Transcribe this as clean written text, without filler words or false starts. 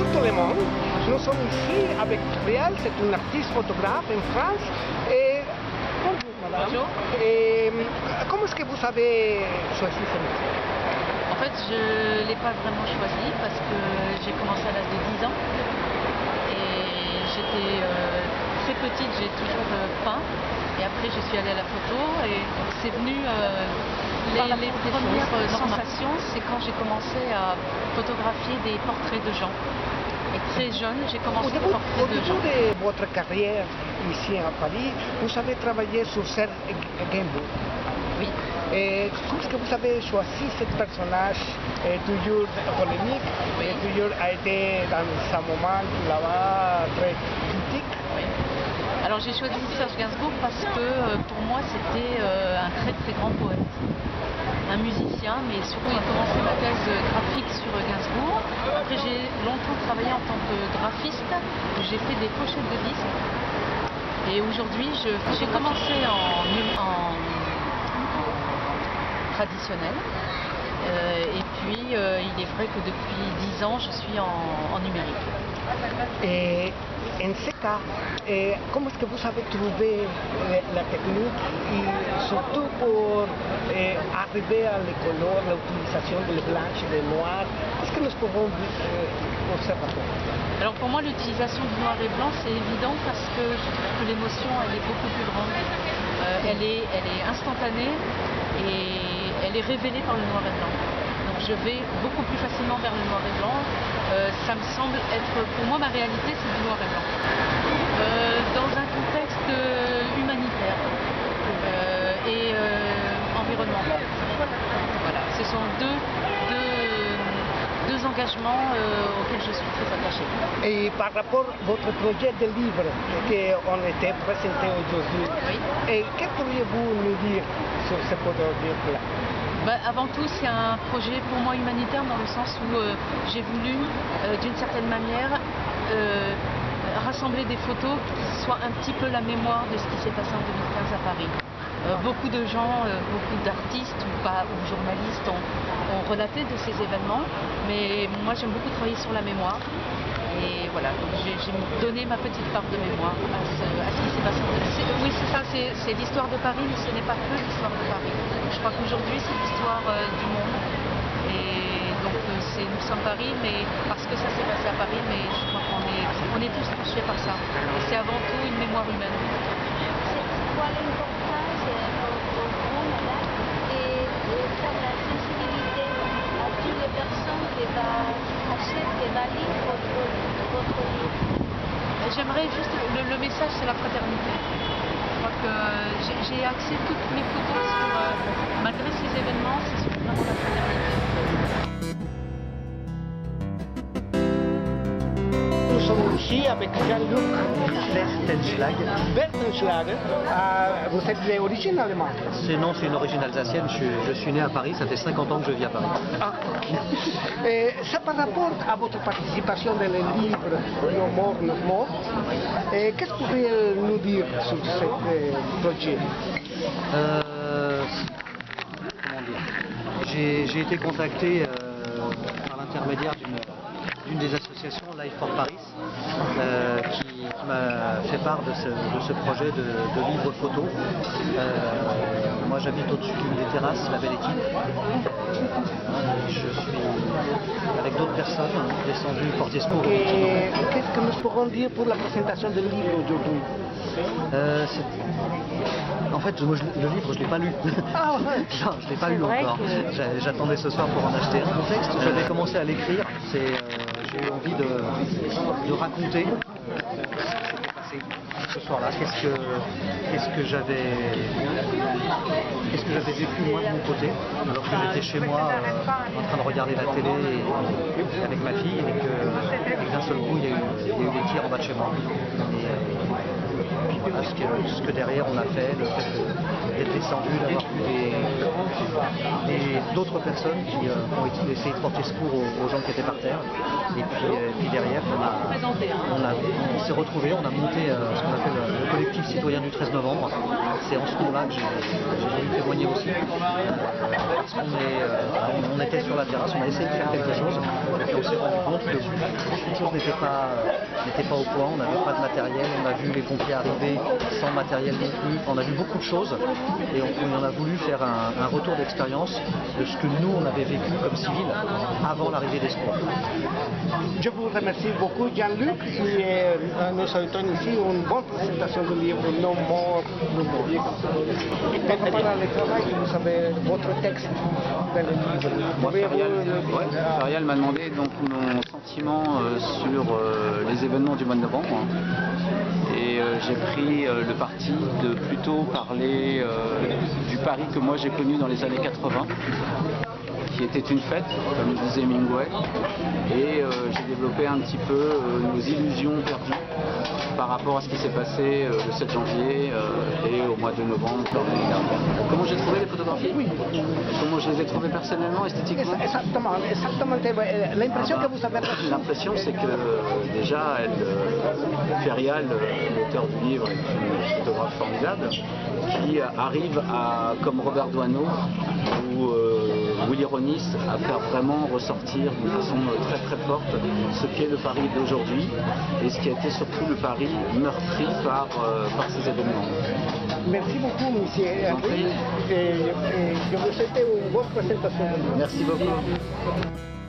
bonjour tout le monde. Nous sommes ici avec Réal, c'est une artiste photographe en France. Et bonjour madame. Bonjour. Et comment est-ce que vous avez choisi ce métier? En fait, je ne l'ai pas vraiment choisi parce que j'ai commencé à l'âge de 10 ans. Et j'étais très petite, j'ai toujours peint. Et après, je suis allée à la photo et c'est venu... les premières sensations, c'est quand j'ai commencé à photographier des portraits de gens. Et très jeune, j'ai commencé des portraits de gens. Au début de votre carrière ici à Paris, vous avez travaillé sur Serge Gainsbourg. Oui. Et comment est-ce que vous avez choisi ce personnage toujours polémique, Oui. et toujours a été dans un moment là-bas très critique? Oui. Alors j'ai choisi Serge Gainsbourg parce que pour moi c'était un très très grand poète, un musicien, mais surtout j'ai commencé ma thèse graphique sur Gainsbourg. Après j'ai longtemps travaillé en tant que graphiste, j'ai fait des pochettes de disques et aujourd'hui j'ai commencé en traditionnel et puis il est vrai que depuis 10 ans je suis en numérique. Et en ce cas, comment est-ce que vous avez trouvé la technique et surtout pour arriver à les couleurs, l'utilisation de blanc et de noir? Est-ce que nous pouvons pour ce rapport? Alors pour moi l'utilisation du noir et blanc c'est évident parce que je trouve que l'émotion elle est beaucoup plus grande. Elle est instantanée et elle est révélée par le noir et blanc. Donc je vais beaucoup plus facilement vers le noir et blanc. Ça me semble être, pour moi ma réalité c'est du noir et blanc. Dans un contexte humanitaire et environnemental. Voilà, ce sont deux engagements auxquels je suis très attachée. Et par rapport à votre projet de livre qu'on était présenté aujourd'hui, Oui. et que pourriez-vous nous dire sur ce projet-là? Avant tout, c'est un projet pour moi humanitaire dans le sens où j'ai voulu, d'une certaine manière, rassembler des photos qui soient un petit peu la mémoire de ce qui s'est passé en 2015 à Paris. Beaucoup de gens, beaucoup d'artistes ou journalistes ont relaté de ces événements, mais moi j'aime beaucoup travailler sur la mémoire. Et voilà, j'ai donné ma petite part de mémoire à ce qui s'est passé. Oui, c'est ça, c'est l'histoire de Paris, mais ce n'est pas que l'histoire de Paris. Je crois qu'aujourd'hui, c'est l'histoire du monde. Et donc, nous sommes Paris, mais parce que ça s'est passé à Paris, mais je crois qu'on est tous touchés par ça. Et c'est avant tout une mémoire humaine. C'est quoi l'importance pour vous, madame, de faire la sensibilité à toutes les personnes qui achètent, qui vont lire votre livre? J'aimerais juste, le message c'est la fraternité. Je crois que j'ai axé toutes mes photos sur, malgré ces événements, c'est sur vraiment la fraternité. Nous sommes ici avec Jean-Luc Bertenschlag. Vous êtes d'origine allemande? Non, c'est une origine alsacienne. Je suis né à Paris, ça fait 50 ans que je vis à Paris. Ah, ok. Ça par rapport à votre participation dans le livre Nos morts, nos morts, qu'est-ce que vous pouvez nous dire sur ce projet? Comment dire? J'ai été contacté par l'intermédiaire d'une des associations, Life for Paris, qui m'a fait part de ce projet de livre photo. Moi j'habite au-dessus d'une des terrasses, la Belle Équipe. Je suis avec d'autres personnes descendu porter secours. Et qu'est-ce que nous pourrons dire pour la présentation du livre aujourd'hui? En fait, le livre, je ne l'ai pas lu. Ah ouais. Non, je ne l'ai pas lu encore. J'attendais ce soir pour en acheter un. J'avais commencé à l'écrire. J'ai eu envie de raconter ce qui s'était passé ce soir-là. Qu'est-ce que j'avais vécu moi de mon côté, alors que j'étais chez moi en train de regarder la télé avec ma fille et que d'un seul coup il y a eu des tirs en bas de chez moi. puis voilà, ce que derrière on a fait, le fait d'être descendu, d'avoir vu d'autres personnes qui ont essayé de porter secours aux gens qui étaient par terre. Et puis derrière, on s'est retrouvés, on a monté ce qu'on appelle le collectif citoyen du 13 novembre. C'est en ce moment-là que j'ai voulu témoigner aussi. Parce qu'on était sur la terrasse, on a essayé de faire quelque chose, et puis on s'est rendu compte que beaucoup de choses n'étaient pas au point, on n'avait pas de matériel, on a vu les pompiers arriver sans matériel non plus, on a vu beaucoup de choses, et on a voulu faire un retour d'expérience de ce que nous on avait vécu comme civils avant l'arrivée des secours. Je vous remercie beaucoup, Jean-Luc, et nous souhaitons ici une bonne présentation du livre Non mort, nous public. Et quand on parle de travail, vous avez votre texte dans le livre. Moi, Farial m'a demandé donc mon sentiment sur les événements du mois de novembre. Et j'ai pris le parti de plutôt parler du Paris que moi j'ai connu dans les années 80. Qui était une fête, comme disait Hemingway, et j'ai développé un petit peu nos illusions perdues par rapport à ce qui s'est passé le 7 janvier et au mois de novembre de l'année dernière. Comment j'ai trouvé les photographies? Oui. Comment je les ai trouvées personnellement, esthétiquement? Exactement. L'impression que vous avez reçue. L'impression, c'est que déjà, Farial, l'auteur du livre, est une photographe formidable, qui arrive à, comme Robert Doisneau ou Willy Ronis, à faire vraiment ressortir d'une façon très très forte ce qu'est le Paris d'aujourd'hui et ce qui a été surtout le Paris meurtri par ces événements. Merci beaucoup, monsieur. Et je vous souhaite une bonne présentation. Merci beaucoup.